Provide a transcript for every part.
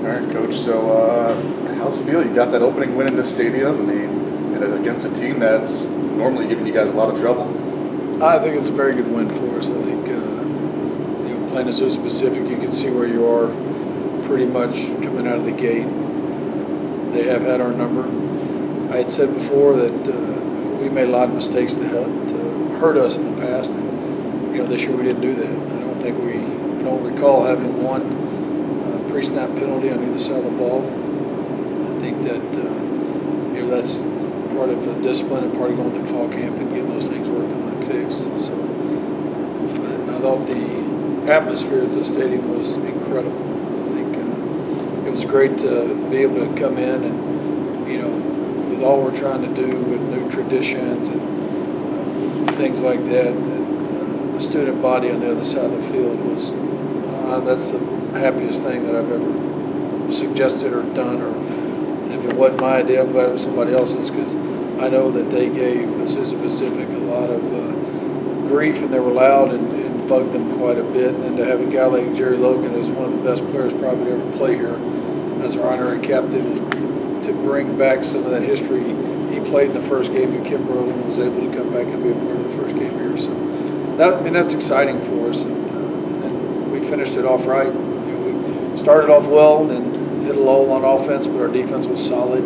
right, Coach. So, how's it feel? You got that opening win in this stadium. I mean, against a team that's normally giving you guys a lot of trouble. I think it's a very good win for us. I think playing Azusa Pacific, you can see where you are pretty much coming out of the gate. They have had our number. I had said before that we made a lot of mistakes to hurt us in the past, and this year we didn't do that. I don't recall having one pre-snap penalty on either side of the ball. I think that that's part of the discipline and part of going through fall camp and getting those things worked on and fixed. So I thought the atmosphere at the stadium was incredible. I think it was great to be able to come in and with all we're trying to do with new traditions and things like that, the student body on the other side of the field was that's the happiest thing that I've ever suggested or done. And if it wasn't my idea, I'm glad it was somebody else's, because I know that they gave Azusa Pacific a lot of grief, and they were loud and bugged them quite a bit. And then to have a guy like Jerry Logan, who's one of the best players probably to ever play here, as our honorary captain, and to bring back some of that history. He played in the first game at Kimbrough and was able to come back and be a part of the first game here. So that's exciting for us. And then we finished it off right. We started off well, then hit a lull on offense, but our defense was solid,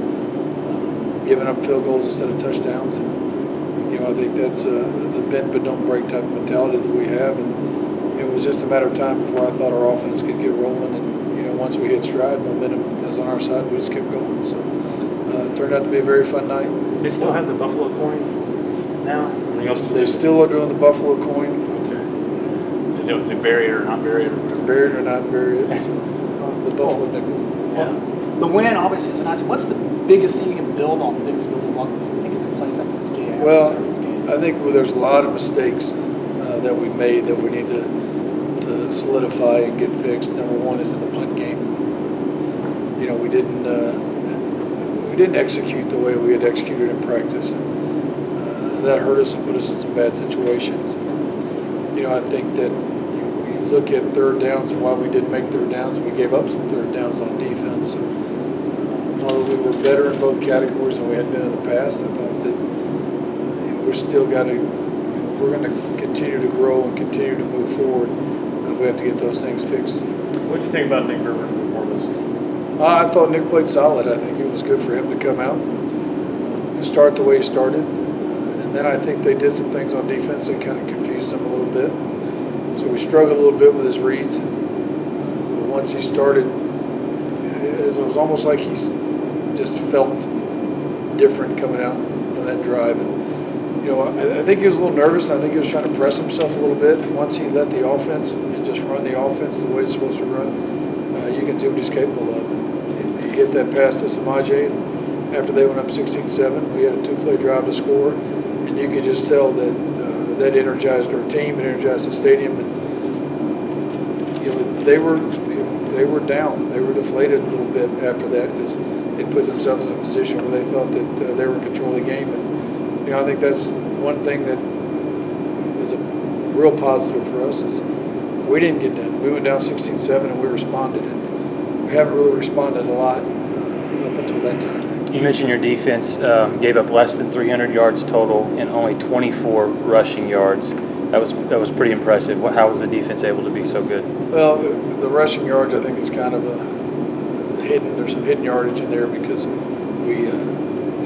giving up field goals instead of touchdowns. And I think that's the bend but don't break type of mentality that we have. And it was just a matter of time before I thought our offense could get rolling. And once we hit stride, momentum is on our side. We just kept going. So it turned out to be a very fun night. They still have the Buffalo coin now? They still are doing the Buffalo coin. Okay. They bury it or not bury it? Buried or not buried. So the Buffalo nickel. Yeah. The win obviously is nice. What's the biggest thing you can build on? The biggest building block you think is in place after this game? Well, I think there's a lot of mistakes that we made that we need to solidify and get fixed. Number one is in the punt game. We didn't execute the way we had executed in practice, and that hurt us and put us in some bad situations. I think that you look at third downs and why we didn't make third downs, we gave up some third downs on defense. So although we were better in both categories than we had been in the past, I thought that we're still got to, if we're going to continue to grow and continue to move forward, we have to get those things fixed. What did you think about Nick Gerber's performance? I thought Nick played solid. I think it was good for him to come out to start the way he started. And then I think they did some things on defense that kind of confused him a little bit. So we struggled a little bit with his reads. But once he started, it was almost like he just felt different coming out on that drive. And I think he was a little nervous, and I think he was trying to press himself a little bit. Once he let the offense and just run the offense the way it's supposed to run, you can see what he's capable of. And he hit that pass to Samaje, and after they went up 16-7, we had a two-play drive to score, and you could just tell that that energized our team, it energized the stadium, and they were down, they were deflated a little bit after that because they put themselves in a position where they thought that they were in control of the game. And I think that's one thing that was a real positive for us is we didn't get down. We went down 16-7 and we responded, and we haven't really responded a lot up until that time. You mentioned your defense gave up less than 300 yards total and only 24 rushing yards. That was pretty impressive. How was the defense able to be so good? Well, the rushing yards, I think, is kind of a hidden. There's some hidden yardage in there because they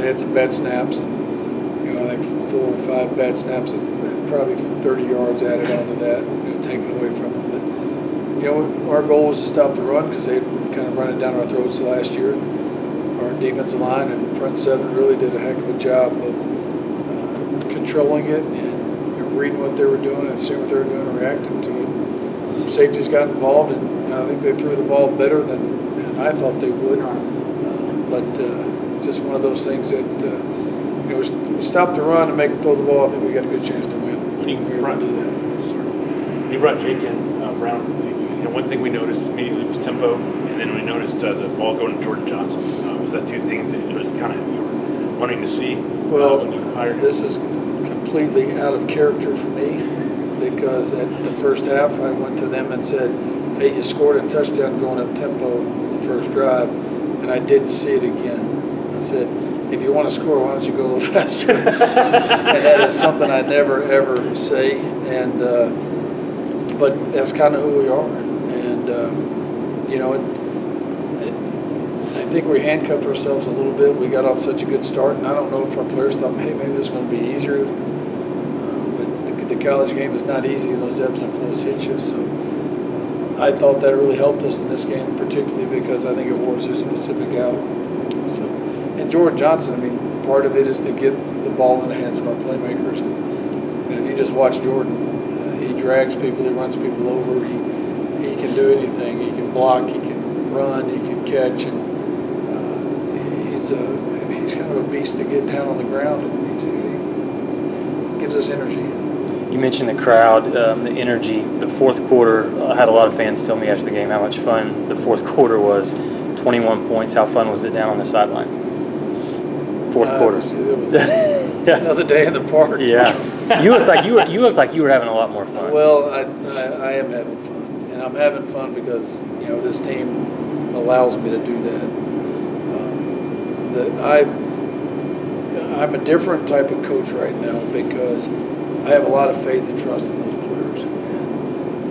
had some bad snaps, and I think 4 or 5 bad snaps and probably 30 yards added onto that, taken away from them. But our goal was to stop the run because they kind of run it down our throats last year. Our defensive line and front seven really did a heck of a job of controlling it and reading what they were doing and seeing what they were doing and reacting to it. Safeties got involved, and I think they threw the ball better than I thought they would. But just one of those things that we stopped the run and make them throw the ball. I think we got a good chance to win. When you brought Jake in, Brown, one thing we noticed immediately was tempo, and then we noticed the ball going to Jordan Johnson. Was that two things that it was kind of you were wanting to see? Well, this is completely out of character for me because at the first half I went to them and said, hey, you scored a touchdown going up tempo in the first drive, and I didn't see it again. I said, if you want to score, why don't you go a little faster? And that is something I never, ever say. And but that's kind of who we are. And, I think we handcuffed ourselves a little bit. We got off such a good start, and I don't know if our players thought, hey, maybe this is going to be easier. But the college game is not easy, and those ebbs and flows hit you. So I thought that really helped us in this game, particularly because I think it wore Azusa Pacific out. So, and Jordan Johnson, I mean, part of it is to get the ball in the hands of our playmakers. And if you just watch Jordan, he drags people, he runs people over, he can do anything. He can block, he can run, he can catch, and he's kind of a beast to get down on the ground, and he gives us energy. You mentioned the crowd, the energy. The fourth quarter, I had a lot of fans tell me after the game how much fun the fourth quarter was. 21 points. How fun was it down on the sideline? Fourth quarter. It was another day in the park. Yeah, you looked like you were having a lot more fun. Well, I am having fun, and I'm having fun because this team allows me to do that. I'm a different type of coach right now because I have a lot of faith and trust in those players,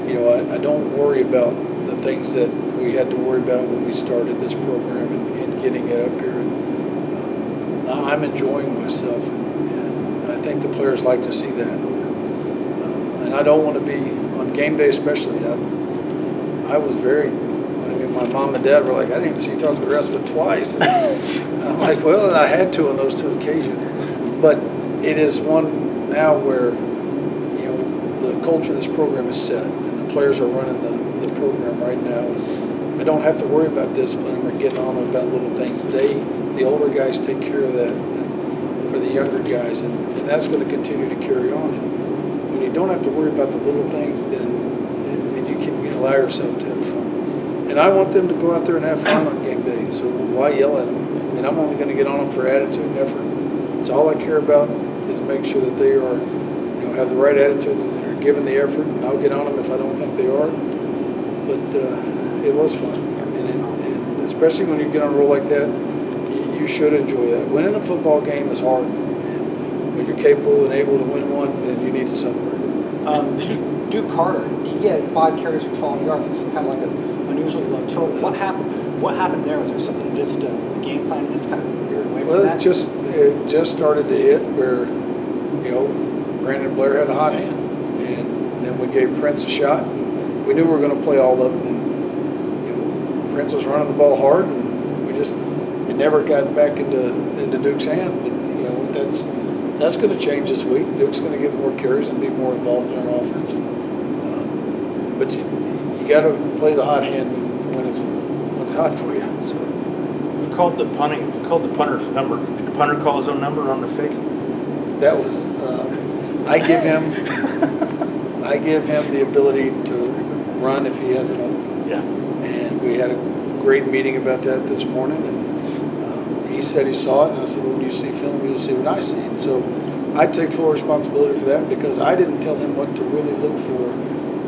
and I don't worry about the things that we had to worry about when we started this program and getting it up here. And I'm enjoying myself, and I think the players like to see that. And I don't want to be on game day, especially. I was very. My mom and dad were like, I didn't even see you talk to the rest of it twice. And I'm like, well, I had to on those two occasions. But it is one now where, the culture of this program is set, and the players are running the program right now. I don't have to worry about discipline or getting on about little things. The older guys take care of that for the younger guys, and that's going to continue to carry on. And when you don't have to worry about the little things, then you can allow yourself to have fun. And I want them to go out there and have fun on game day, so why yell at them? I mean, I'm only going to get on them for attitude and effort. That's all I care about, is make sure that they are, have the right attitude and they're giving the effort, and I'll get on them if I don't think they are. But it was fun, and especially when you get on a roll like that, you should enjoy that. Winning a football game is hard, and when you're capable and able to win one, then you need to celebrate it. Duke Carter, he had 5 carries for 12 yards. It's kind of like an unusually low total. What happened there? Was there something just the game plan just kind of veered away from that? It just started to hit where, Brandon Blair had a hot hand, and then we gave Prince a shot. We knew we were going to play all up, and Prince was running the ball hard, and it never got back into Duke's hand. But that's going to change this week. Duke's going to get more carries and be more involved in our offense. But you got to play the hot hand when it's hot for you. So We called the punter's number. Did the punter call his own number on the fake? that was I give him the ability to run if he has an open. Yeah. And we had a great meeting about that this morning, and he said he saw it, and I said, well, when you see film, you'll see what I see. And so I take full responsibility for that because I didn't tell him what to really look for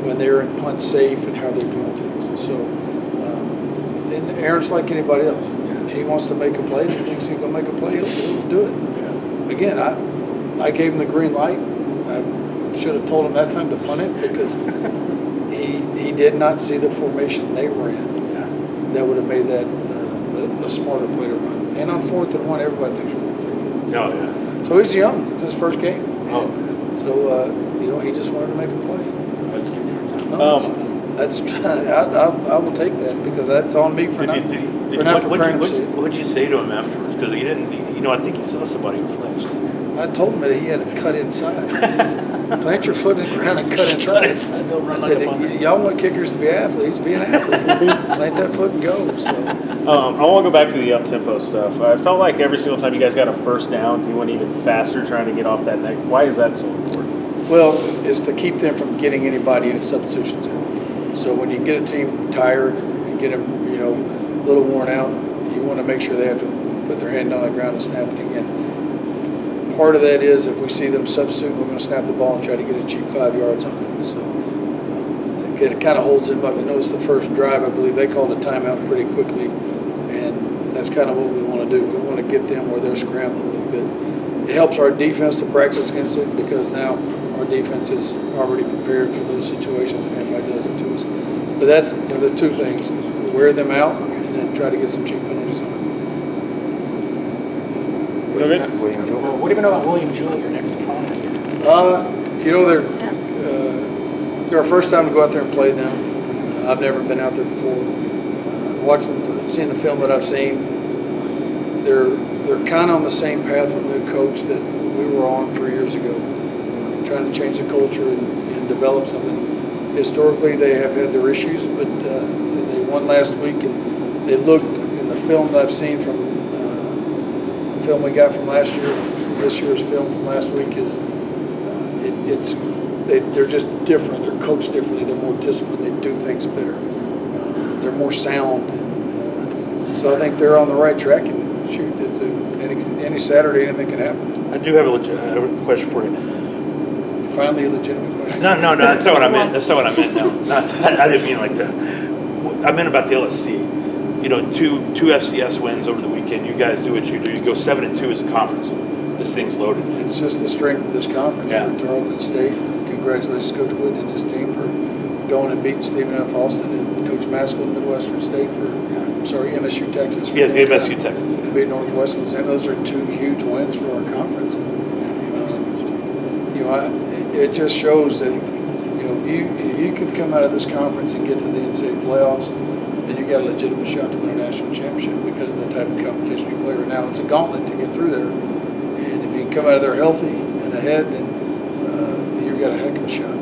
when they're in punt safe and how they're doing things. And so, and Aaron's like anybody else. He wants to make a play, and he thinks he's going to make a play, he'll do it. Yeah. Again, I gave him the green light. I should have told him that time to punt it because he did not see the formation they were in. Yeah. That would have made that a smarter play to run. And on 4th and 1, everybody thinks we're going to take it. Oh, yeah. So he's young. It's his first game. Oh. So, he just wanted to make a play. That's good. No, that's I will take that because that's on me for not preparing to see it. What did you say to him afterwards? Because he didn't, I think he saw somebody who flinched. I told him that he had to cut inside. Plant your foot in the ground and cut inside. I said, y'all want kickers to be athletes, be an athlete. Plant that foot and go. So. I want to go back to the up-tempo stuff. I felt like every single time you guys got a first down, you went even faster trying to get off that neck. Why is that so important? Well, it's to keep them from getting anybody in substitutions in. So when you get a team tired and get them, a little worn out, you want to make sure they have to put their hand on the ground and snap it again. Part of that is if we see them substitute, we're going to snap the ball and try to get a cheap 5 yards on it. So it kind of holds them up. I noticed the first drive, I believe they called a timeout pretty quickly, and that's kind of what we want to do. We want to get them where they're scrambling a little bit. It helps our defense to practice against it because now our defense is already prepared for those situations if anybody does it to us. But that's the two things: to wear them out and then try to get some cheap penalties on it. William Jewell. What do you know about William Jewell, your next opponent? You know, they're our first time to go out there and play them. I've never been out there before. Seeing the film that I've seen, they're kind of on the same path with the coach that we were on 3 years ago, trying to change the culture and develop something. Historically, they have had their issues, but they won last week, and they looked in the film that I've seen from the film we got from last year. This year's film from last week is they're just different. They're coached differently. They're more disciplined. They do things better. They're more sound. And, so I think they're on the right track. And shoot, it's any Saturday anything can happen. I do have a question for you. Finally, a legitimate question. No, that's not what I meant. That's not what I meant. No, not that. I didn't mean like that. I meant about the LSC. You know, two FCS wins over the weekend. You guys do what you do. You go 7-2 as a conference. This thing's loaded. It's just the strength of this conference for Tarleton State. Congratulations, Coach Wood and his team for going and beating Stephen F. Austin, and Coach Maskell at Midwestern State MSU Texas. Yeah, the MSU Texas. And beat Northwestern. And those are two huge wins for our conference. And, it just shows that you could come out of this conference and get to the NCAA playoffs, and you got a legitimate shot to win a national championship because of the type of competition you play right now. It's a gauntlet to get through there, and if you can come out of there healthy and ahead, then you've got a heck of a shot.